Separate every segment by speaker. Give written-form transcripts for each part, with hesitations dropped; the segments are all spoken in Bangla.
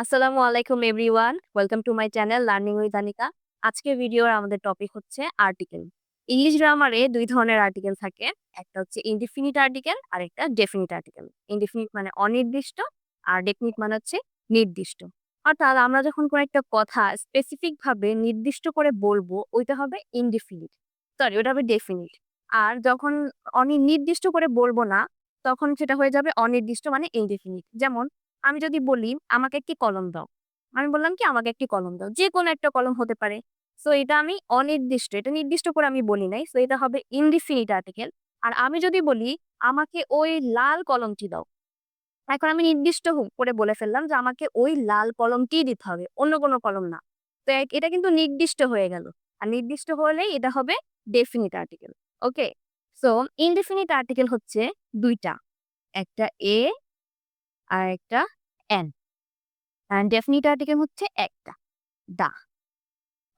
Speaker 1: আসসালামু আলাইকুম everyone. Welcome to my channel learning with Anika. আজকের ভিডিওর আমাদের টপিক হচ্ছে আর্টিকেল। ইংলিশ গ্রামারে ২ ধরনের আর্টিকেল থাকে। একটা হচ্ছে ইনডিফিনিট আর্টিকেল আর একটা ডেফিনিট আর্টিকেল। ইনডিফিনিট মানে অনির্দিষ্ট আর ডেফিনিট মানে হচ্ছে নির্দিষ্ট। অর্থাৎ আমরা যখন কোনো একটা কথা স্পেসিফিক ভাবে নির্দিষ্ট করে বলবো ওইটা হবে ইনডিফিনিট। সরি ওটা হবে ডেফিনিট। আর যখন নির্দিষ্ট করে বলবো না তখন সেটা হয়ে যাবে অনির্দিষ্ট মানে ইনডিফিনিট। যেমন আমি যদি বলি, "আমাকে একটি কলম দাও।" আমি বললাম কি, "আমাকে একটি কলম দাও।" যেকোনো একটা কলম হতে পারে। সো এটা আমি অনির্দিষ্ট, এটা নির্দিষ্ট করে আমি বলি নাই। সো এটা হবে ইনডিফিনিট আর্টিকেল। আর আমি যদি বলি, "আমাকে ওই লাল কলমটি দাও।" এখন আমি নির্দিষ্ট করে বলে ফেললাম যে, "আমাকে ওই লাল কলমটিই দিতে হবে, অন্য কোনো কলম না।" তো এটা কিন্তু নির্দিষ্ট হয়ে গেল। আর নির্দিষ্ট হলেই এটা হবে ডেফিনিট আর্টিকেল। ওকে? সো ইনডিফিনিট আর্টিকেল হচ্ছে ২ টা। একটা এ আর একটা এন। অ্যান্ড ডেফিনিট আর্টিকেল হচ্ছে একটা, দা।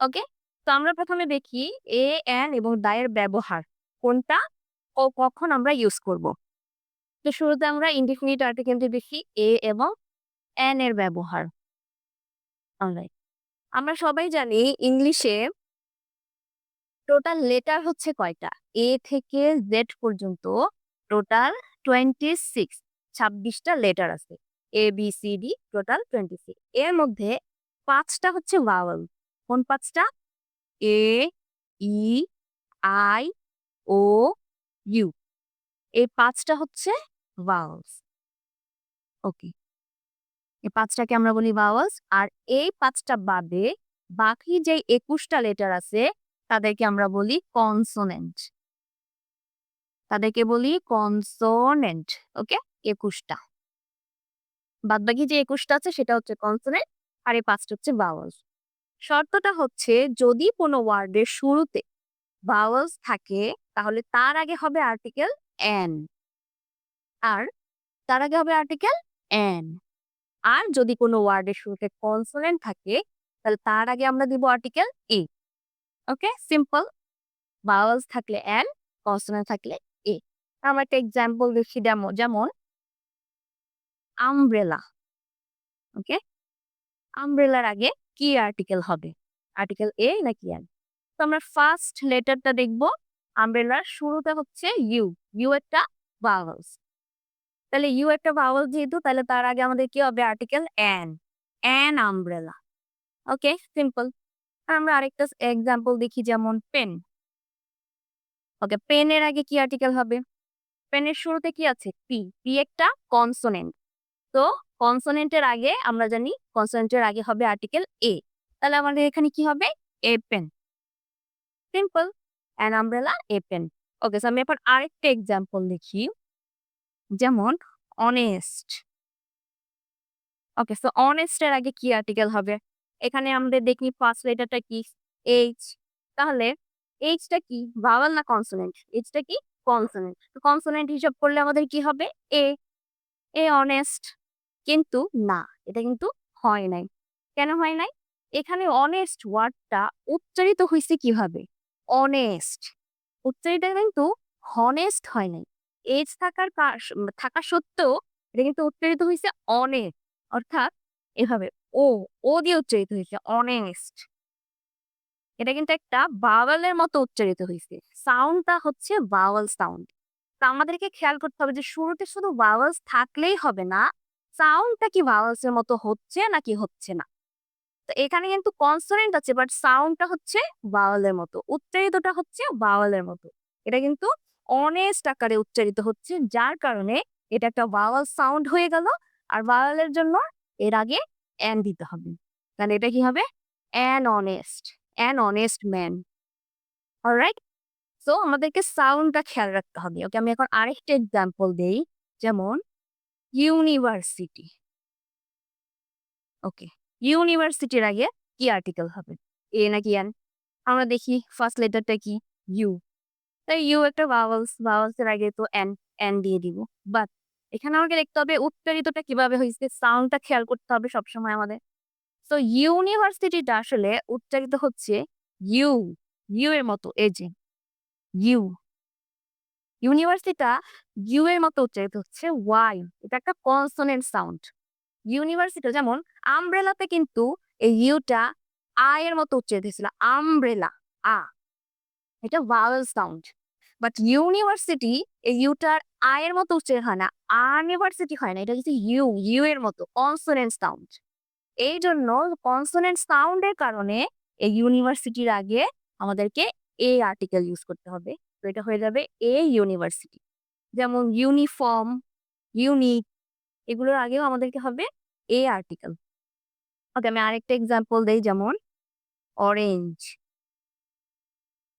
Speaker 1: ওকে? তো আমরা ১ম এ দেখি এ, এন এবং দা এর ব্যবহার। কোনটা ও কখন আমরা ইউজ করব। তো শুরুতে আমরা ইনডিফিনিট আর্টিকেলটি দেখি এ এবং এন এর ব্যবহার। অলরাইট। আমরা সবাই জানি ইংলিশে টোটাল লেটার হচ্ছে কয়টা? এ থেকে জেড পর্যন্ত টোটাল 26 26 টা লেটার আছে। এ, বি, সি, ডি টোটাল 26। এর মধ্যে ৫ টা হচ্ছে ভাওয়েল। কোন ৫ টা? এ, ই, আই, ও, ইউ। এই ৫ টা হচ্ছে ভাওয়েলস। ওকে। এই ৫ টাকে আমরা বলি ভাওয়েলস। আর এই ৫ টা বাদে বাকি যে ২১ টা লেটার আছে তাদেরকে আমরা বলি কনসোনেন্ট। তাদেরকে বলি কনসোনেন্ট। ওকে? ২১ টা। বাদবাকি যে ২১ টা আছে সেটা হচ্ছে কনসোনেন্ট আর এই ৫ টা হচ্ছে ভাওয়েলস। শর্তটা হচ্ছে যদি কোনো ওয়ার্ডের শুরুতে ভাওয়েলস থাকে তাহলে তার আগে হবে আর্টিকেল এন। আর তার আগে হবে আর্টিকেল এন। আর যদি কোনো ওয়ার্ডের শুরুতে কনসোনেন্ট থাকে তাহলে তার আগে আমরা দিব article a. Okay? Simple. Vowels থাকলে এন, কনসোনেন্ট থাকলে এ। আমরা একটা এক্সাম্পল দেখি যেমন আমব্রেলা। ওকে? আমব্রেলার আগে কি আর্টিকেল হবে? আর্টিকেল এ নাকি এন? তো আমরা ফার্স্ট লেটারটা দেখব। আমব্রেলার শুরুতে হচ্ছে ইউ। ইউ একটা ভাওয়েলস। তাহলে ইউ একটা ভাওয়েল যেহেতু তাহলে তার আগে আমাদের কি হবে? Article N. N umbrella. ওকে? সিম্পল। আমরা আরেকটা এক্সাম্পল দেখি যেমন পেন। ওকে, পেনের আগে কি আর্টিকেল হবে? পেনের শুরুতে কি আছে? পি। পি একটা কনসোনেন্ট। তো কনসোনেন্টের আগে আমরা জানি কনসোনেন্টের আগে হবে আর্টিকেল এ। তাহলে আমাদের এখানে কি হবে? A pen. Simple. An umbrella, a pen. Okay, so আমি এখন আরেকটা এক্সাম্পল লিখি। যেমন অনেস্ট। ওকে, সো অনেস্ট এর আগে কি আর্টিকেল হবে? এখানে আমাদের দেখি ফার্স্ট লেটারটা কি? এইচ। তাহলে এইচ টা কি? ভাওয়েল না কনসোনেন্ট? এইচ টা কি? কনসোনেন্ট। তো কনসোনেন্ট হিসাব করলে আমাদের কি হবে? এ। A honest. কিন্তু না, এটা কিন্তু হয় নাই। কেন হয় নাই? এখানে অনেস্ট ওয়ার্ডটা উচ্চারিত হইছে কিভাবে? অনেস্ট। উচ্চারিত কিন্তু হনেস্ট হয় নাই। এইচ থাকা সত্ত্বেও এটা কিন্তু উচ্চারিত হইছে অনেস্ট। অর্থাৎ এভাবে ও, ও দিয়ে উচ্চারিত হইছে অনেস্ট। এটা কিন্তু একটা ভাওয়েলের মতো উচ্চারিত হইছে। সাউন্ডটা হচ্ছে ভাওয়েল সাউন্ড। তো আমাদেরকে খেয়াল করতে হবে যে শুরুতে শুধু ভাওয়েলস থাকলেই হবে না। সাউন্ডটা কি ভাওয়েলস এর মতো হচ্ছে নাকি হচ্ছে না। তো এখানে কিন্তু কনসোনেন্ট আছে বাট সাউন্ডটা হচ্ছে ভাওয়েলের মতো। উচ্চারিতটা হচ্ছে ভাওয়েলের মতো। এটা কিন্তু অনেস্ট আকারে উচ্চারিত হচ্ছে যার কারণে এটা একটা ভাওয়েল সাউন্ড হয়ে গেল। আর ভাওয়েলের জন্য এর আগে এন দিতে হবে। তাহলে এটা কি হবে? An honest. An honest man. Alright? So আমাদেরকে সাউন্ডটা খেয়াল রাখতে হবে। ওকে, আমি এখন আরেকটা এক্সাম্পল দেই। যেমন ইউনিভার্সিটি। ওকে, ইউনিভার্সিটির আগে কি আর্টিকেল হবে? এ নাকি এন? আমরা দেখি ফার্স্ট লেটারটা কি? ইউ। তাই ইউ একটা ভাওয়েলস, ভাওয়েলস এর আগে তো এন, এন দিয়ে দিব। বাট এখানে আমাকে দেখতে হবে উচ্চারিতটা কিভাবে হইছে, সাউন্ডটা খেয়াল করতে হবে সবসময় আমাদের। সো ইউনিভার্সিটিটা আসলে উচ্চারিত হচ্ছে ইউ, ইউ এর মতো এই যে ইউ। ইউনিভার্সিটা ইউ এর মতো উচ্চারিত হচ্ছে ওয়াই। এটা একটা কনসোনেন্ট সাউন্ড। ইউনিভার্সিটি যেমন আমব্রেলাতে কিন্তু এই ইউটা এর মতো উচ্চারিত হয়েছিল, আমব্রেলা, আ, এটা ভাওয়েল সাউন্ড। বাট ইউনিভার্সিটি এই ইউটার এর মতো উচ্চারিত হয় না, ইউনিভার্সিটি হয় না, এটা হচ্ছে ইউ এর মতো কনসোনেন্ট সাউন্ড। এই জন্য কনসোনেন্ট সাউন্ডের কারণে এই ইউনিভার্সিটির আগে আমাদেরকে আর্টিকেল ইউজ করতে হবে। তো এটা হয়ে যাবে ইউনিভার্সিটি। যেমন ইউনিফর্ম, ইউনিক, এগুলোর আগেও আমাদেরকে হবে আর্টিকেল। ওকে, আমি আরেকটা এক্সাম্পল দেই, যেমন অরেঞ্জ।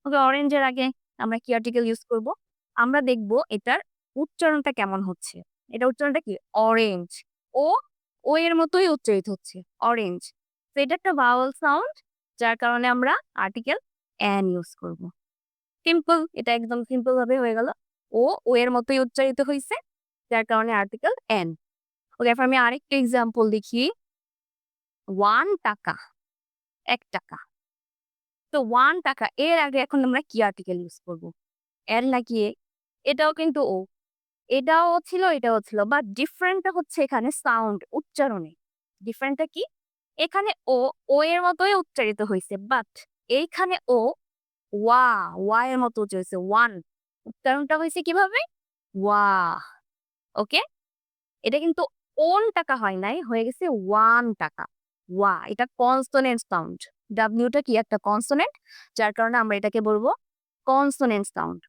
Speaker 1: ওকে, অরেঞ্জের আগে আমরা কি আর্টিকেল ইউজ করব? আমরা দেখব এটার উচ্চারণটা কেমন হচ্ছে। এটা উচ্চারণটা কি? অরেঞ্জ। ও ও এর মতোই উচ্চারিত হচ্ছে, অরেঞ্জ। তো এটা একটা ভাওয়েল সাউন্ড, যার কারণে আমরা আর্টিকেল অ্যান ইউজ করব। সিম্পল, এটা একদম সিম্পল ভাবে হয়ে গেল। ও এর মতোই উচ্চারিত হয়েছে, যার কারণে আর্টিকেল অ্যান। ওকে, এরপর আমি আরেকটা এক্সাম্পল দেখি। 1 টাকা, 1 টাকা। তো 1 টাকা এর আগে এখন আমরা কি আর্টিকেল ইউজ করব? এল নাকি এ? এটাও কিন্তু ও। এটাও ছিল, এটাও ছিল। বাট ডিফারেন্টটা হচ্ছে এখানে সাউন্ড, উচ্চারণে। ডিফারেন্টটা কি? এখানে ও এর মতোই উচ্চারিত হইছে। বাট এইখানে ওয়া, ওয়া এর মতো উচ্চারিত হইছে। 1 উচ্চারণটা হইছে কিভাবে? ওয়া। ওকে? এটা কিন্তু ওন টাকা হয় নাই, হয়ে গেছে 1 টাকা। ওয়া, এটা কনসোনেন্ট সাউন্ড। ডাব্লিউটা কি? একটা কনসোনেন্ট, যার কারণে আমরা এটাকে বলবো কনসোনেন্ট সাউন্ড।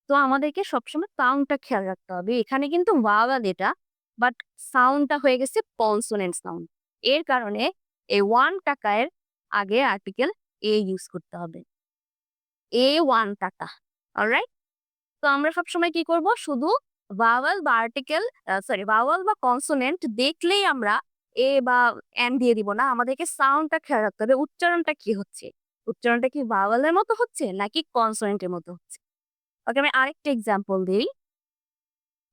Speaker 1: তো আমাদেরকে সবসময় সাউন্ডটা খেয়াল রাখতে হবে। এখানে কিন্তু ভাওয়াল এটা, বাট সাউন্ডটা হয়ে গেছে কনসোনেন্ট সাউন্ড। এর কারণে এই 1 টাকার আগে আর্টিকেল ইউজ করতে হবে। 1 টাকা। অলরাইট? তো আমরা সবসময় কি করব? শুধু ভাওয়াল বা আর্টিকেল, ভাওয়াল বা কনসোনেন্ট দেখলেই আমরা বা এন দিয়ে দিব না। আমাদেরকে সাউন্ডটা খেয়াল রাখতে হবে। উচ্চারণটা কি হচ্ছে? উচ্চারণটা কি ভাওয়ালের মতো হচ্ছে নাকি কনসোনেন্টের মতো হচ্ছে? ওকে, আমি আরেকটা এক্সাম্পল দেই।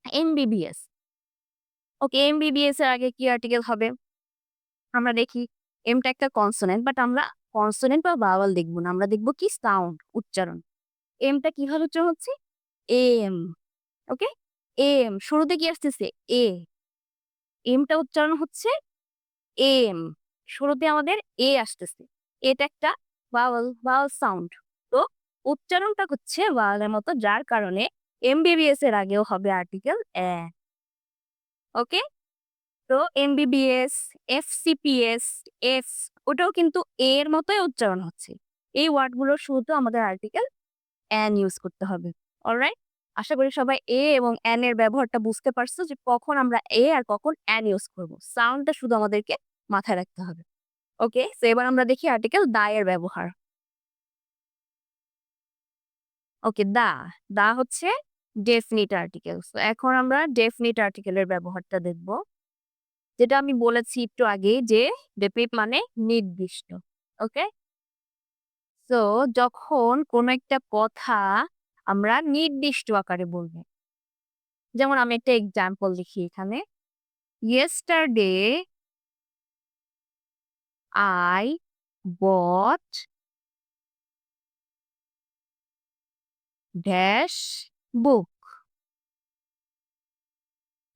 Speaker 1: এমবিবিএস। ওকে, এমবিবিএস এর আগে কি আর্টিকেল হবে? আমরা দেখি এমটা একটা কনসোনেন্ট, বাট আমরা কনসোনেন্ট বা ভাওয়াল দেখব না। আমরা দেখব কি? সাউন্ড, উচ্চারণ। এমটা কিভাবে উচ্চারণ হচ্ছে? এম। ওকে? শুরুতে কি আসতেছে? এ। এমটা উচ্চারণ হচ্ছে এম। শুরুতে আমাদের আসতেছে। এটা একটা ভাওয়াল সাউন্ড। তো উচ্চারণটা হচ্ছে ভাওয়ালের মতো, যার কারণে এমবিবিএস এর আগেও হবে আর্টিকেল এ। ওকে? তো এমবিবিএস, এফসিপিএস, এফ, ওটাও কিন্তু এর মতোই উচ্চারণ হচ্ছে। এই ওয়ার্ডগুলোর শুরুতেও আমাদের আর্টিকেল অ্যান ইউজ করতে হবে। অলরাইট? আশা করি সবাই এবং অ্যান এর ব্যবহারটা বুঝতে পারছো, যে কখন আমরা আর কখন অ্যান ইউজ করব। সাউন্ডটা শুধু আমাদেরকে মাথায় রাখতে হবে। ওকে? সো এবার আমরা দেখি আর্টিকেল দা এর ব্যবহার। ওকে, দা হচ্ছে ডেফিনিট আর্টিকেল। সো এখন আমরা ডেফিনিট আর্টিকেলের ব্যবহারটা দেখব। যেটা আমি বলেছি একটু আগে, যে ডেফিনিট মানে নির্দিষ্ট। ওকে? সো যখন কোন একটা কথা আমরা নির্দিষ্ট আকারে বলবো, যেমন আমি একটা এক্সাম্পল লিখি এখানে। Yesterday I bought dash book,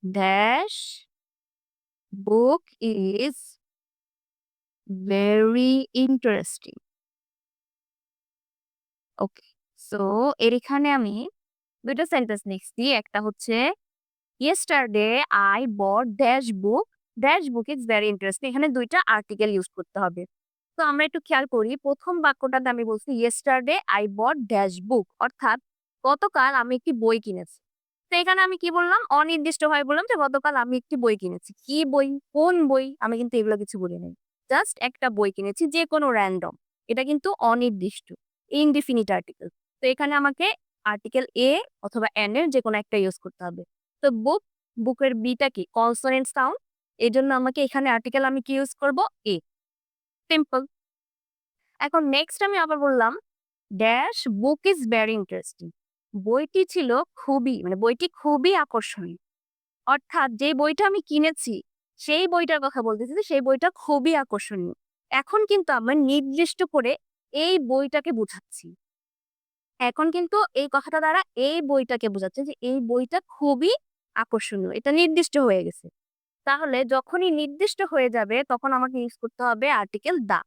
Speaker 1: dash book is very interesting. Okay, so এর এখানে আমি দুটো সেন্টেন্স লিখছি। একটা হচ্ছে yesterday I bought dash book is very interesting. এখানে দুইটা আর্টিকেল ইউজ করতে হবে। তো আমরা একটু খেয়াল করি, প্রথম বাক্যটাতে আমি বলছি ইয়েস্টারডে আই বট ড্যাশ বুক, অর্থাৎ গতকাল আমি একটি বই কিনেছি। তো এখানে আমি কি বললাম? অনির্দিষ্টভাবে বললাম যে গতকাল আমি একটি বই কিনেছি। কি বই? কোন বই? আমি কিন্তু এগুলো কিছু বলি নাই। জাস্ট একটা বই কিনেছি, যে কোনো র‍্যান্ডম। এটা কিন্তু অনির্দিষ্ট, ইনডিফিনিট আর্টিকেল। তো এখানে আমাকে আর্টিকেল অথবা এন এর যে কোনো একটা ইউজ করতে হবে। তো বুকের বিটা কি? Consonant sound. এজন্য আমাকে এখানে আর্টিকেল আমি কি ইউজ করব? সিম্পল। এখন নেক্সট আমি আবার বললাম dash book is very interesting. বইটি ছিল খুবই, মানে বইটি খুবই আকর্ষণীয়। অর্থাৎ যে বইটা আমি কিনেছি সেই বইটার কথা বলতেছি, যে সেই বইটা খুবই আকর্ষণীয়। এখন কিন্তু আমরা নির্দিষ্ট করে এই বইটাকে বুঝাচ্ছি। এখন কিন্তু এই কথাটা দ্বারা এই বইটাকে বোঝাচ্ছে, যে এই বইটা খুবই আকর্ষণীয়। এটা নির্দিষ্ট হয়ে গেছে। তাহলে যখনই নির্দিষ্ট হয়ে যাবে তখন আমাকে ইউজ করতে হবে আর্টিকেল দা।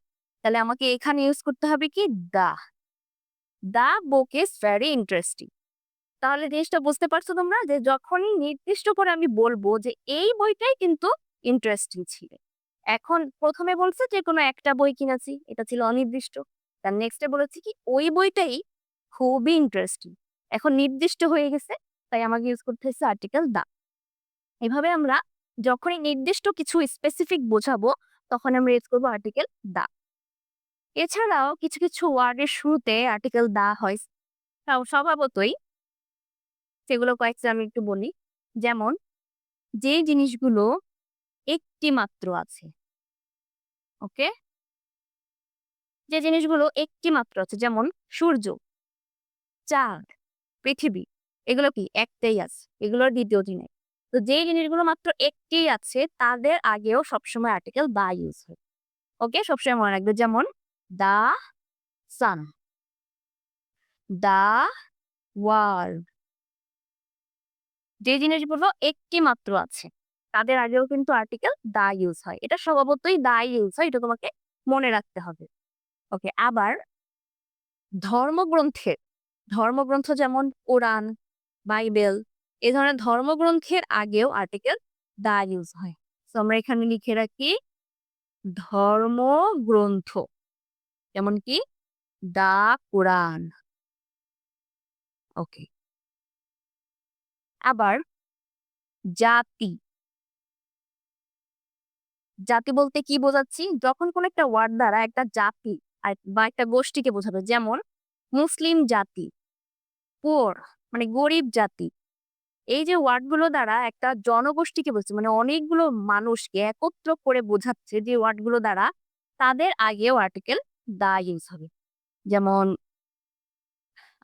Speaker 1: তাহলে আমাকে এখানে ইউজ করতে হবে কি দা। দা বুক ইজ ভেরি ইন্টারেস্টিং। তাহলে জিনিসটা বুঝতে পারছো তোমরা যে যখনই নির্দিষ্ট করে আমি বলবো যে এই বইটাই কিন্তু ইন্টারেস্টিং ছিল। এখন প্রথমে বলছে যে কোনো একটা বই কিনেছি, এটা ছিল অনির্দিষ্ট। তার নেক্সটে বলেছি কি ওই বইটাই খুবই ইন্টারেস্টিং। এখন নির্দিষ্ট হয়ে গেছে, তাই আমাকে ইউজ করতে হচ্ছে আর্টিকেল দা। এভাবে আমরা যখনই নির্দিষ্ট কিছু স্পেসিফিক বোঝাবো তখন আমরা ইউজ করবো আর্টিকেল দা। এছাড়াও কিছু কিছু ওয়ার্ডের শুরুতে আর্টিকেল দা হয় স্বভাবতই, সেগুলো কয়েকটা আমি একটু বলি। যেমন যে জিনিসগুলো একটি মাত্র আছে, ওকে, যে জিনিসগুলো একটি মাত্র আছে যেমন সূর্য, চাঁদ, পৃথিবী, এগুলো কি একটাই আছে, এগুলোর দ্বিতীয়টি নেই। তো যে জিনিসগুলো মাত্র একটি আছে তাদের আগেও সবসময় আর্টিকেল দা ইউজ হয়। ওকে, সবসময় মনে রাখবে। যেমন দা সান, দা ওয়ার্ল্ড। যে জিনিসগুলো একটি মাত্র আছে তাদের আগেও কিন্তু আর্টিকেল দা ইউজ হয়। এটা স্বভাবতই দা ইউজ হয়, এটা তোমাকে মনে রাখতে হবে। ওকে, আবার ধর্মগ্রন্থের ধর্মগ্রন্থ যেমন কোরআন, বাইবেল, এই ধরনের ধর্মগ্রন্থের আগেও আর্টিকেল দা ইউজ হয়। তো আমরা এখানে লিখে রাখি ধর্মগ্রন্থ, যেমন কি দা কোরআন। ওকে, আবার জাতি। জাতি বলতে কি বোঝাচ্ছি? যখন কোন একটা ওয়ার্ড দ্বারা একটা জাতি বা একটা গোষ্ঠীকে বোঝাবে, যেমন মুসলিম জাতি, পুয়ার মানে গরিব জাতি। এই যে ওয়ার্ডগুলো দ্বারা একটা জনগোষ্ঠীকে বোঝাচ্ছে, মানে অনেকগুলো মানুষকে একত্র করে বোঝাচ্ছে যে ওয়ার্ডগুলো দ্বারা, তাদের আগেও আর্টিকেল দা ইউজ হবে। যেমন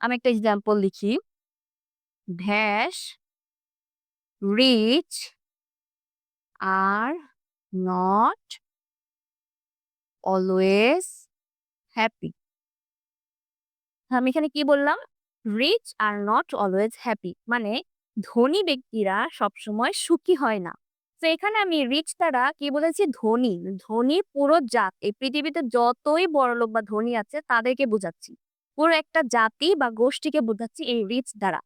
Speaker 1: আমি একটা এক্সাম্পল লিখি, dash rich are not always happy. আমি এখানে কি বললাম? Rich are not always happy, মানে ধনী ব্যক্তিরা সবসময় সুখী হয় না। তো এখানে আমি রিচ দ্বারা কি বলেছি? ধনী। ধনী পুরো জাত, এই পৃথিবীতে যতই বড়লোক বা ধনী আছে তাদেরকে বোঝাচ্ছি। পুরো একটা জাতি বা গোষ্ঠীকে বোঝাচ্ছি এই রিচ দ্বারা।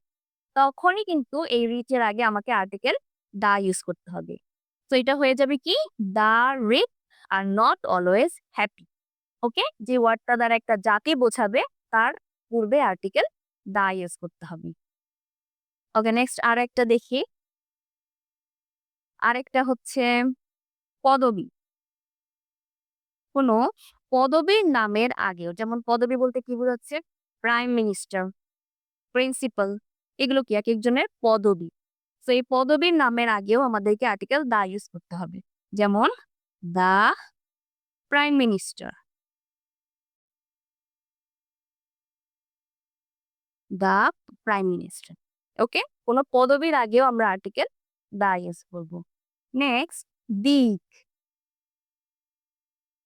Speaker 1: তখনই কিন্তু এই রিচ এর আগে আমাকে আর্টিকেল দা ইউজ করতে হবে। তো এটা হয়ে যাবে কি the rich are not always happy. Okay, যে ওয়ার্ডটা দ্বারা একটা জাতি বোঝাবে তার পূর্বে আর্টিকেল দা ইউজ করতে হবে। ওকে, নেক্সট আর একটা দেখি। আরেকটা হচ্ছে পদবী। কোনো পদবীর নামের আগেও, যেমন পদবী বলতে কি বোঝাচ্ছে? প্রাইম মিনিস্টার, প্রিন্সিপাল, এগুলো কি এক একজনের পদবী। তো এই পদবীর নামের আগেও আমাদেরকে আর্টিকেল দা ইউজ করতে হবে। যেমন দা প্রাইম মিনিস্টার, দা প্রাইম মিনিস্টার। ওকে, কোনো পদবীর আগেও আমরা আর্টিকেল দা ইউজ করব। নেক্সট দিক।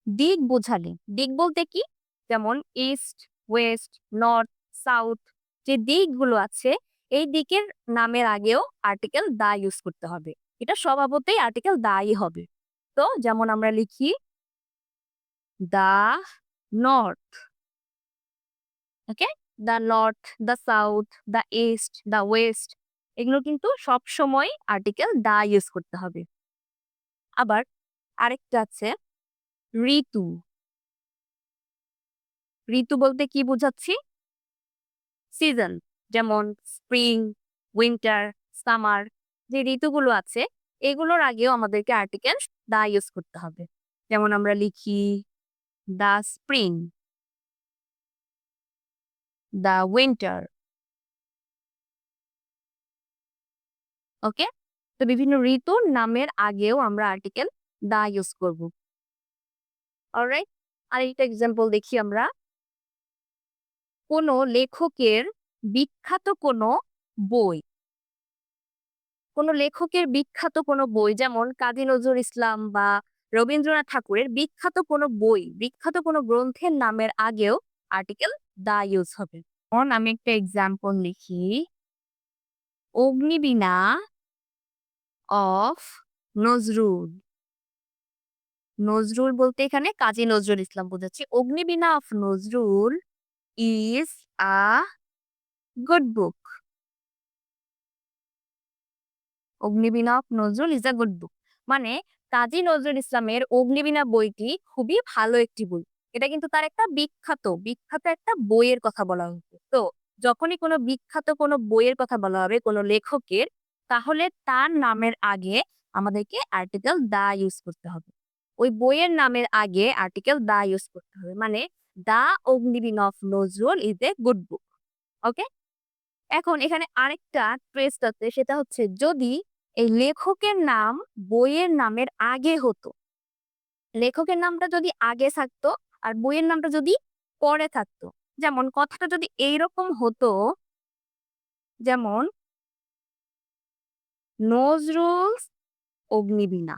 Speaker 1: দিক বোঝালে, দিক বলতে কি? যেমন ইস্ট, ওয়েস্ট, নর্থ, সাউথ, যে দিকগুলো আছে এই দিকের নামের আগেও আর্টিকেল দা ইউজ করতে হবে। এটা স্বভাবতই আর্টিকেল দাই হবে। তো যেমন আমরা লিখি দা নর্থ। ওকে, দা নর্থ, দা সাউথ, দা ইস্ট, দা ওয়েস্ট, এগুলো কিন্তু সব সময় আর্টিকেল দা ইউজ করতে হবে। আবার আরেকটা আছে ঋতু। ঋতু বলতে কি বোঝাচ্ছি? সিজন, যেমন স্প্রিং, উইন্টার, সামার, যে ঋতুগুলো আছে এগুলোর আগেও আমাদেরকে আর্টিকেল দা ইউজ করতে হবে। যেমন আমরা লিখি দা স্প্রিং, দা উইন্টার। ওকে, তো বিভিন্ন ঋতুর নামের আগেও আমরা আর্টিকেল দা ইউজ করব। অলরাইট, আরেকটা এক্সাম্পল দেখি আমরা। কোনো লেখকের বিখ্যাত কোনো বই, কোনো লেখকের বিখ্যাত কোনো বই, যেমন কাজী নজরুল ইসলাম বা রবীন্দ্রনাথ ঠাকুরের বিখ্যাত কোনো বই, বিখ্যাত কোনো গ্রন্থের নামের আগেও আর্টিকেল দা ইউজ হবে। যেমন আমি একটা এক্সাম্পল লিখি, অগ্নিবীণা অফ নজরুল। নজরুল বলতে এখানে কাজী নজরুল ইসলাম বোঝাচ্ছি। Agnibina of Nazrul is a good book. Agnibina of Nazrul is a good book. মানে কাজী নজরুল ইসলামের অগ্নিবীণা বইটি খুবই ভালো একটি বই। এটা কিন্তু তার একটা বিখ্যাত একটা বইয়ের কথা বলা হচ্ছে। তো যখনই কোনো বিখ্যাত কোনো বইয়ের কথা বলা হবে কোনো লেখকের, তাহলে তার নামের আগে আমাদেরকে আর্টিকেল দা ইউজ করতে হবে। ওই বইয়ের নামের আগে আর্টিকেল দা ইউজ করতে হবে। মানে the Agnibina of Nazrul is a good book. Okay? এখন এখানে আরেকটা টুইস্ট আছে, সেটা হচ্ছে যদি এই লেখকের নাম বইয়ের নামের আগে হতো, লেখকের নামটা যদি আগে থাকতো আর বইয়ের নামটা যদি পরে থাকতো, যেমন কথাটা যদি এইরকম হতো, যেমন নজরুলস অগ্নিবীণা।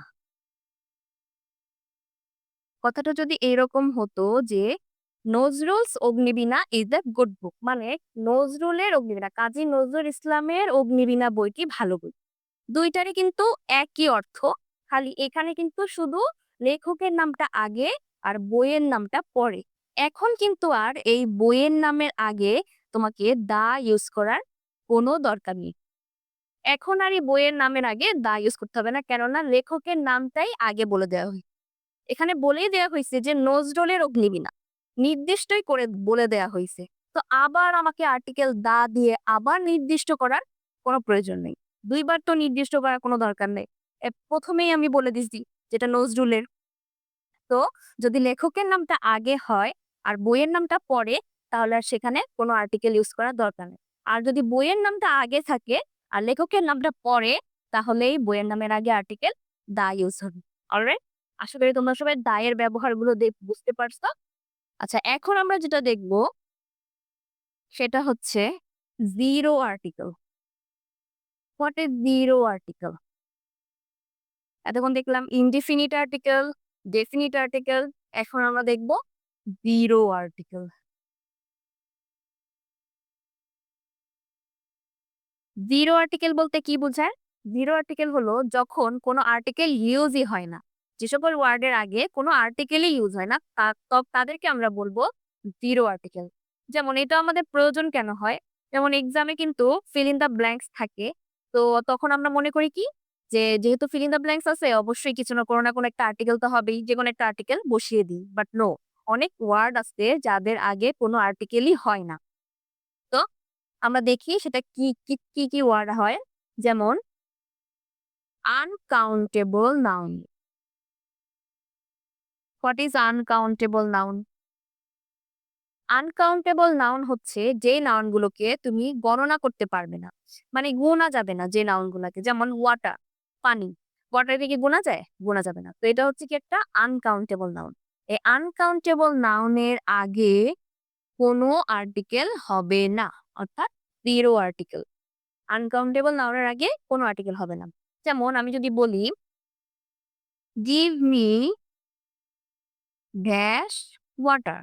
Speaker 1: কথাটা যদি এইরকম হতো যে Nazrul's Agnibina is a good book, মানে নজরুলের অগ্নিবীণা, কাজী নজরুল ইসলামের অগ্নিবীণা বইটি ভালো বই। দুইটারই কিন্তু একই অর্থ। খালি এখানে কিন্তু শুধু লেখকের নামটা আগে আর বইয়ের নামটা পরে। এখন কিন্তু আর এই বইয়ের নামের আগে তোমাকে দা ইউজ করার কোনো দরকার নেই। এখন আর এই বইয়ের নামের আগে দা ইউজ করতে হবে না। কেননা লেখকের নামটাই আগে বলে দেওয়া হয়েছে। এখানে বলেই দেওয়া হইছে যে নজরুলের অগ্নিবীণা। নির্দিষ্টই করে বলে দেয়া হইছে। তো আবার আমাকে আর্টিকেল দা দিয়ে আবার নির্দিষ্ট করার কোনো প্রয়োজন নেই। ২ বার তো নির্দিষ্ট করার কোনো দরকার নেই। ১ম এই আমি বলে দিছি যেটা নজরুলের। তো যদি লেখকের নামটা আগে হয় আর বইয়ের নামটা পরে, তাহলে আর সেখানে কোনো আর্টিকেল ইউজ করার দরকার নেই। আর যদি বইয়ের নামটা আগে থাকে আর লেখকের নামটা পরে, তাহলেই বইয়ের নামের আগে আর্টিকেল দা ইউজ হবে। অলরাইট? আশা করি তোমরা সবাই দা এর ব্যবহারগুলো বুঝতে পারছো। আচ্ছা, এখন আমরা যেটা দেখব সেটা হচ্ছে zero article. What is zero article? এতক্ষণ দেখলাম ইনডিফিনিট আর্টিকেল, ডেফিনিট আর্টিকেল। এখন আমরা দেখব জিরো আর্টিকেল। জিরো আর্টিকেল বলতে কি বোঝায়? জিরো আর্টিকেল হলো যখন কোনো আর্টিকেল ইউজই হয় না। যে সকল ওয়ার্ডের আগে কোনো আর্টিকেলই ইউজ হয় না, তাদেরকে আমরা বলবো জিরো আর্টিকেল। যেমন এটা আমাদের প্রয়োজন কেন হয়? যেমন এক্সামে কিন্তু ফিল ইন দ্য ব্ল্যাঙ্কস থাকে। তো তখন আমরা মনে করি কি? যে যেহেতু ফিল ইন দ্য ব্ল্যাঙ্কস আছে অবশ্যই কিছু না কোনো একটা আর্টিকেল তো হবেই। যেকোনো একটা আর্টিকেল বসিয়ে দিই। বাট নো, অনেক ওয়ার্ড আছে যাদের আগে কোনো আর্টিকেলই হয় না। তো আমরা দেখি সেটা কি ওয়ার্ড হয়। যেমন uncountable noun. What is uncountable noun? Uncountable noun হচ্ছে যে নাউন গুলোকে তুমি গণনা করতে পারবে না। মানে গোনা যাবে না যে নাউন গুলাকে। যেমন ওয়াটার, পানি। ওয়াটার কি গোনা যায়? গোনা যাবে না। তো এটা হচ্ছে কি একটা আনকাউন্টেবল নাউন। এই আনকাউন্টেবল নাউনের আগে কোনো আর্টিকেল হবে না। অর্থাৎ জিরো আর্টিকেল। আনকাউন্টেবল নাউনের আগে কোনো আর্টিকেল হবে না। যেমন আমি যদি বলি give me dash water.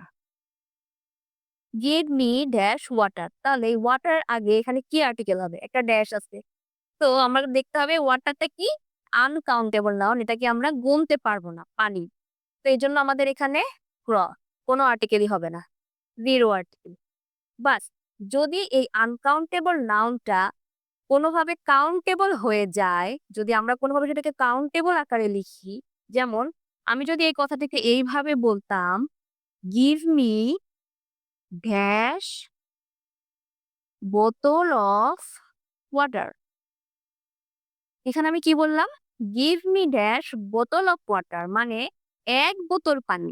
Speaker 1: Give me dash water. তাহলে এই ওয়াটার আগে এখানে কি আর্টিকেল হবে? একটা ড্যাশ আছে। তো আমরা দেখতে হবে ওয়াটারটা কি? Uncountable noun. এটাকে আমরা গুনতে পারবো না, পানি। তো এইজন্য আমাদের এখানে কোনো আর্টিকেলই হবে না। Zero article. বাস, যদি এই আনকাউন্টেবল নাউনটা কোনোভাবে কাউন্টেবল হয়ে যায়, যদি আমরা কোনোভাবে সেটাকে কাউন্টেবল আকারে লিখি, যেমন আমি যদি এই কথাটিকে এইভাবে বলতাম, "গিভ মি ড্যাশ বোতল অফ ওয়াটার।" এখানে আমি কি বললাম? "গিভ মি ড্যাশ বোতল অফ ওয়াটার" মানে ১ বোতল পানি।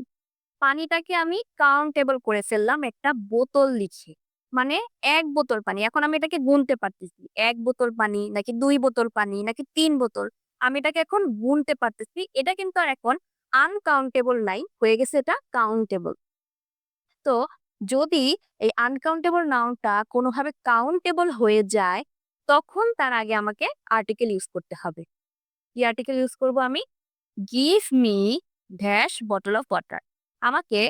Speaker 1: পানিটাকে আমি কাউন্টেবল করে ফেললাম একটা বোতল লিখে। মানে ১ বোতল পানি। এখন আমি এটাকে গুনতে পারতেছি। ১ বোতল পানি নাকি ২ বোতল পানি নাকি ৩ বোতল। আমি এটাকে এখন গুনতে পারতেছি। এটা কিন্তু আর এখন আনকাউন্টেবল নাই। হয়ে গেছে এটা কাউন্টেবল। তো যদি এই আনকাউন্টেবল নাউনটা কোনোভাবে কাউন্টেবল হয়ে যায়, তখন তার আগে আমাকে আর্টিকেল ইউজ করতে হবে। কি আর্টিকেল ইউজ করব আমি? Give me dash bottle of water. আমাকে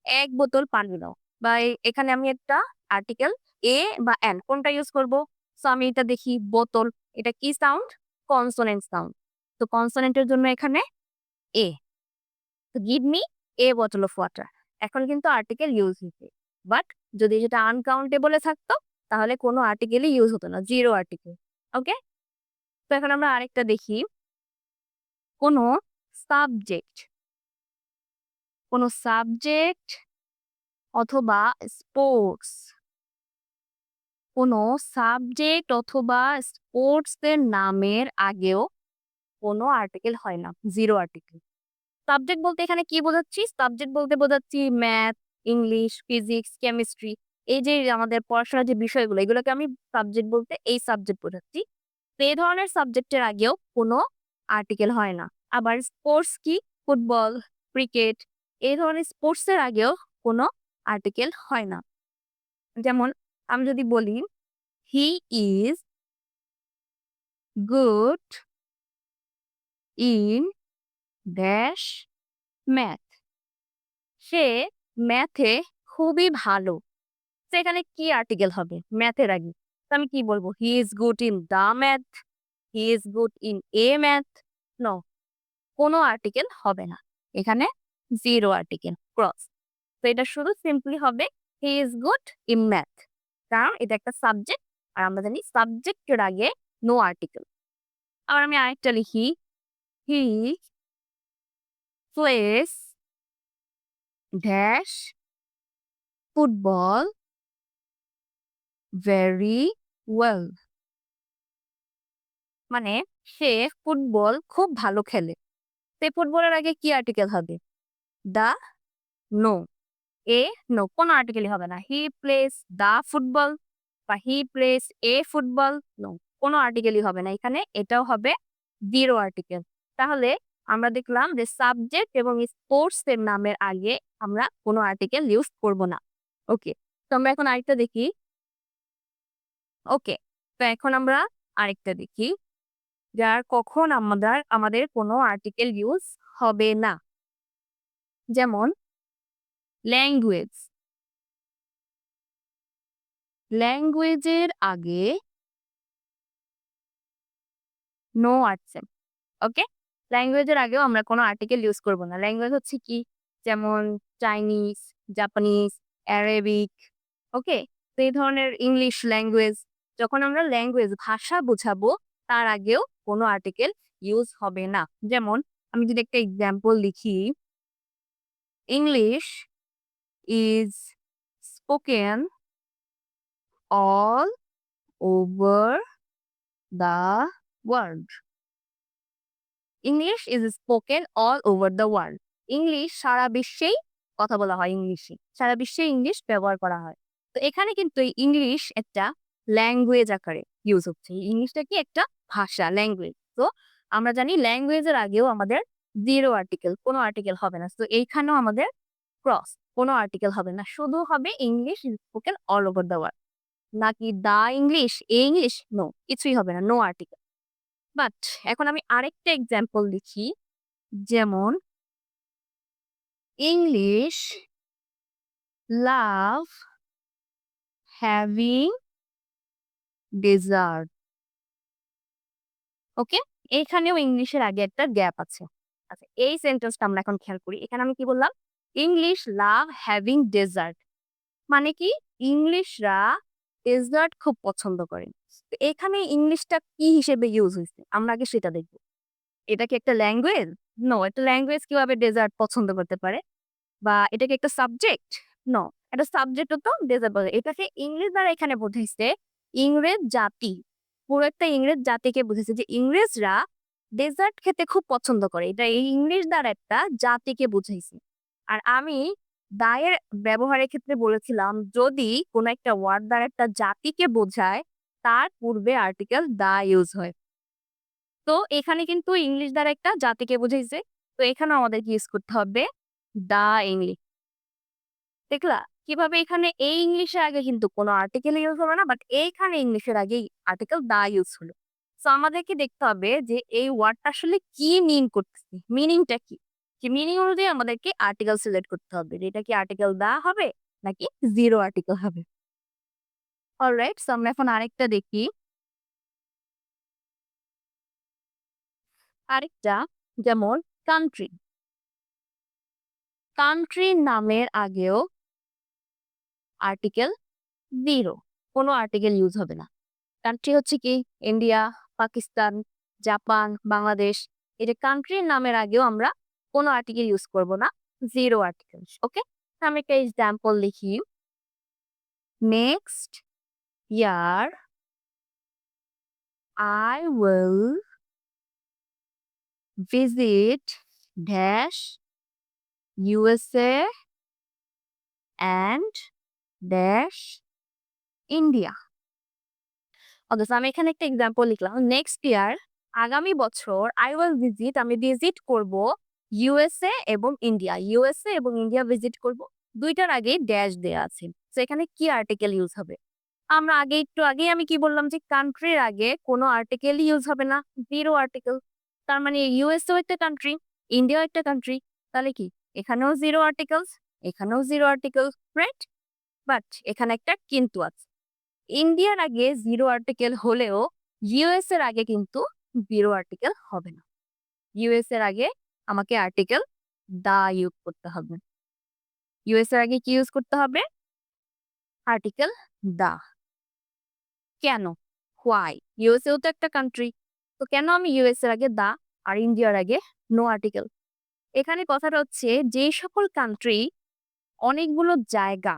Speaker 1: ১ বোতল পানি দাও। বা এখানে আমি একটা আর্টিকেল এ বা অ্যান কোনটা ইউজ করব? সো আমি এটা দেখি বোতল। এটা কি সাউন্ড? Consonant sound. তো কনসোনেন্টের জন্য এখানে এ। তো give me a bottle of water. এখন কিন্তু আর্টিকেল ইউজ হয়েছে, বাট যদি যেটা আনকাউন্টেবলে থাকতো তাহলে কোনো আর্টিকেলই ইউজ হতো না, জিরো আর্টিকেল। ওকে, তো এখন আমরা আরেকটা দেখি। কোনো সাবজেক্ট কোনো সাবজেক্ট অথবা স্পোর্টস কোনো সাবজেক্ট অথবা স্পোর্টস এর নামের আগেও কোনো আর্টিকেল হয় না, জিরো আর্টিকেল। সাবজেক্ট বলতে এখানে কি বোঝাচ্ছি? সাবজেক্ট বলতে বোঝাচ্ছি ম্যাথ, ইংলিশ, ফিজিক্স, কেমিস্ট্রি। এই যে আমাদের পড়াশোনার যে বিষয়গুলো, এগুলোকে আমি সাবজেক্ট বলতে এই সাবজেক্ট বোঝাচ্ছি। তো এই ধরনের সাবজেক্টের আগেও কোনো আর্টিকেল হয় না। আবার স্পোর্টস কি? ফুটবল, ক্রিকেট, এই ধরনের স্পোর্টস এর আগেও কোনো আর্টিকেল হয় না। যেমন আমি যদি বলি he is good in dash math. সে ম্যাথে খুবই ভালো। তো এখানে কি আর্টিকেল হবে ম্যাথের আগে? তো আমি কি বলবো? He is good in the math, he is good in a math. No, কোনো আর্টিকেল হবে না এখানে, জিরো আর্টিকেল, ক্রস। তো এটা শুধু সিম্পলি হবে হি ইজ গুড ইন ম্যাথ, কারণ এটা একটা সাবজেক্ট আর আমরা জানি সাবজেক্টের আগে নো আর্টিকেল। আবার আমি আরেকটা লিখি, he plays dash football very well. মানে সে ফুটবল খুব ভালো খেলে। সে ফুটবলের আগে কি আর্টিকেল হবে? দা, নো, এ, নো, কোনো আর্টিকেলই হবে না। হি প্লেস দা ফুটবল বা he plays a football, no, কোনো আর্টিকেলই হবে না এখানে, এটাও হবে জিরো আর্টিকেল। তাহলে আমরা দেখলাম যে সাবজেক্ট এবং স্পোর্টস এর নামের আগে আমরা কোনো আর্টিকেল ইউজ করব না। ওকে, তো আমরা এখন আরেকটা দেখি। ওকে, তো এখন আমরা আরেকটা দেখি যার কখন আমাদের আমাদের কোনো আর্টিকেল ইউজ হবে না। যেমন ল্যাঙ্গুয়েজ, ল্যাঙ্গুয়েজের আগে নো আর্টিকেল। ওকে, ল্যাঙ্গুয়েজের আগেও আমরা কোনো আর্টিকেল ইউজ করব না। ল্যাঙ্গুয়েজ হচ্ছে কি? যেমন চাইনিজ, জাপানিজ, অ্যারাবিক। ওকে, তো এই ধরনের ইংলিশ ল্যাঙ্গুয়েজ, যখন আমরা ল্যাঙ্গুয়েজ ভাষা বোঝাবো তার আগেও কোনো আর্টিকেল ইউজ হবে না। যেমন আমি যদি একটা এক্সাম্পল লিখি, English is spoken all over the world. English is spoken all over the world. English সারা বিশ্বেই কথা বলা হয়, ইংলিশে সারা বিশ্বে ইংলিশ ব্যবহার করা হয়। তো এখানে কিন্তু এই ইংলিশ একটা ল্যাঙ্গুয়েজ আকারে ইউজ হচ্ছে। এই ইংলিশটা কি? একটা ভাষা, ল্যাঙ্গুয়েজ। তো আমরা জানি ল্যাঙ্গুয়েজের আগেও আমাদের জিরো আর্টিকেল, কোনো আর্টিকেল হবে না। তো এইখানেও আমাদের ক্রস, কোনো আর্টিকেল হবে না, শুধু হবে English is spoken all over the world. নাকি the English, a English, no, কিছুই হবে না, নো আর্টিকেল। বাট এখন আমি আরেকটা এক্সাম্পল লিখি। যেমন ইংলিশ লাভ হ্যাভিং ডেজার্ট। ওকে, এখানেও ইংলিশের আগে একটা গ্যাপ আছে। আচ্ছা, এই সেন্টেন্সটা আমরা এখন খেয়াল করি। এখানে আমি কি বললাম? ইংলিশ লাভ হ্যাভিং ডেজার্ট। মানে কি? ইংলিশরা ডেজার্ট খুব পছন্দ করে। তো এখানে ইংলিশটা কি হিসেবে ইউজ হয়েছে আমরা আগে সেটা দেখব। এটা কি একটা ল্যাঙ্গুয়েজ? নো, একটা ল্যাঙ্গুয়েজ কিভাবে ডেজার্ট পছন্দ করতে পারে? বা এটা কি একটা সাবজেক্ট? নো, এটা সাবজেক্টও তো ডেজার্ট বলে। এটাকে ইংরেজ দ্বারা এখানে বোঝাইছে ইংরেজ জাতি। পুরো একটা ইংরেজ জাতিকে বুঝাইছে যে ইংরেজরা ডেজার্ট খেতে খুব পছন্দ করে। এটা এই ইংলিশ দ্বারা একটা জাতিকে বুঝাইছে। আর আমি দায়ের ব্যবহারের ক্ষেত্রে বলেছিলাম যদি কোনো একটা ওয়ার্ড দ্বারা একটা জাতিকে বোঝায় তার পূর্বে আর্টিকেল দা ইউজ হয়। তো এখানে কিন্তু ইংলিশ দ্বারা একটা জাতিকে বুঝাইছে। তো এখানে আমাদের কি ইউজ করতে হবে? The English. দেখলা কিভাবে? এখানে এই ইংলিশের আগে কিন্তু কোনো আর্টিকেল ইউজ হবে না, বাট এইখানে ইংলিশের আগেই আর্টিকেল দা ইউজ হলো। সো আমাদেরকে দেখতে হবে যে এই ওয়ার্ডটা আসলে কি মিন করতেছে, মিনিংটা কি। যে মিনিং অনুযায়ী আমাদেরকে আর্টিকেল সিলেক্ট করতে হবে যে এটা কি আর্টিকেল দা হবে নাকি জিরো আর্টিকেল হবে। অলরাইট, সো আমরা এখন আরেকটা দেখি। আরেকটা যেমন কান্ট্রি। কান্ট্রি নামের আগেও আর্টিকেল 0, কোনো আর্টিকেল ইউজ হবে না। কান্ট্রি হচ্ছে কি ইন্ডিয়া, পাকিস্তান, জাপান, বাংলাদেশ। এই যে কান্ট্রির নামের আগেও আমরা কোনো আর্টিকেল ইউজ করব না। 0 আর্টিকেলস। ওকে? আমি একটা এক্সাম্পল লিখি। Next year I will visit dash USA and dash India. অথচ আমি এখানে একটা এক্সাম্পল লিখলাম। নেক্সট ইয়ার, আগামী বছর আই উইল ভিজিট, আমি ভিজিট করব ইউএসএ এবং ইন্ডিয়া। ইউএসএ এবং ইন্ডিয়া ভিজিট করব। দুইটার আগে ড্যাশ দেয়া আছে। তো এখানে কি আর্টিকেল ইউজ হবে? আমরা একটু আগেই আমি কি বললাম যে কান্ট্রির আগে কোনো আর্টিকেলই ইউজ হবে না। 0 আর্টিকেল। তার মানে ইউএসও একটা কান্ট্রি, ইন্ডিয়াও একটা কান্ট্রি। তাহলে কি এখানেও 0 আর্টিকেলস, এখানেও 0 আর্টিকেলস, রাইট? বাট এখানে একটা কিন্তু আছে। ইন্ডিয়ার আগে 0 আর্টিকেল হলেও ইউএস এর আগে কিন্তু 0 আর্টিকেল হবে না। ইউএস এর আগে আমাকে আর্টিকেল দা ইউজ করতে হবে। ইউএস এর আগে কি ইউজ করতে হবে? Article the. কেন? হোয়াই? ইউএসএও তো একটা কান্ট্রি। তো কেন আমি ইউএস এর আগে দা আর ইন্ডিয়ার আগে নো আর্টিকেল? এখানে কথাটা হচ্ছে যে সকল কান্ট্রি অনেকগুলো জায়গা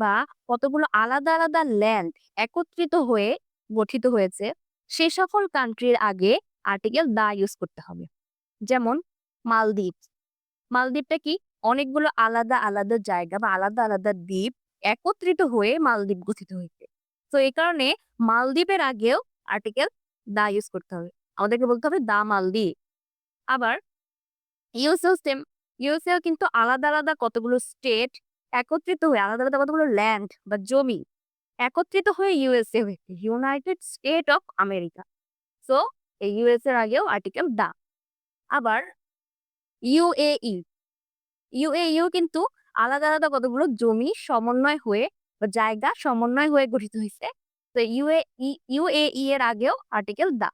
Speaker 1: বা কতগুলো আলাদা আলাদা ল্যান্ড একত্রিত হয়ে গঠিত হয়েছে, সে সকল কান্ট্রির আগে আর্টিকেল দা ইউজ করতে হবে। যেমন মালদ্বীপ। মালদ্বীপটা কি? অনেকগুলো আলাদা আলাদা জায়গা বা আলাদা আলাদা দ্বীপ একত্রিত হয়ে মালদ্বীপ গঠিত হয়েছে। তো এই কারণে মালদ্বীপের আগেও আর্টিকেল দা ইউজ করতে হবে। আমাদেরকে বলতে হবে দা মালদ্বীপ। আবার ইউএসএও সেম। ইউএসএও কিন্তু আলাদা আলাদা কতগুলো স্টেট একত্রিত হয়ে আলাদা আলাদা কতগুলো ল্যান্ড বা জমি একত্রিত হয়ে ইউএসএ হয়েছে, United state of America. So এই ইউএস এর আগেও আর্টিকেল দা। আবার ইউএই। ইউএইও কিন্তু আলাদা আলাদা কতগুলো জমি সমন্বয় হয়ে বা জায়গা সমন্বয় হয়ে গঠিত হয়েছে। তো ইউএই এর আগেও আর্টিকেল দা।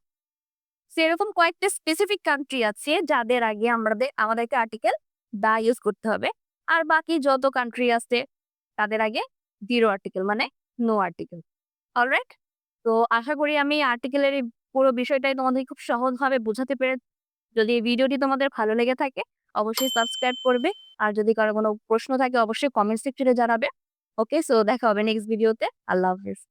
Speaker 1: সেরকম কয়েকটা স্পেসিফিক কান্ট্রি আছে যাদের আগে আমাদেরকে আর্টিকেল দা ইউজ করতে হবে। আর বাকি যত কান্ট্রি আছে তাদের আগে 0 আর্টিকেল মানে নো আর্টিকেল। অলরাইট? তো আশা করি আমি আর্টিকেলের এই পুরো বিষয়টাই তোমাদের খুব সহজভাবে বোঝাতে পেরেছি। যদি এই ভিডিওটি তোমাদের ভালো লেগে থাকে অবশ্যই সাবস্ক্রাইব করবে। আর যদি কারো কোনো প্রশ্ন থাকে অবশ্যই কমেন্ট সেকশনে জানাবে। ওকে? সো দেখা হবে নেক্সট ভিডিওতে। আল্লাহ হাফেজ।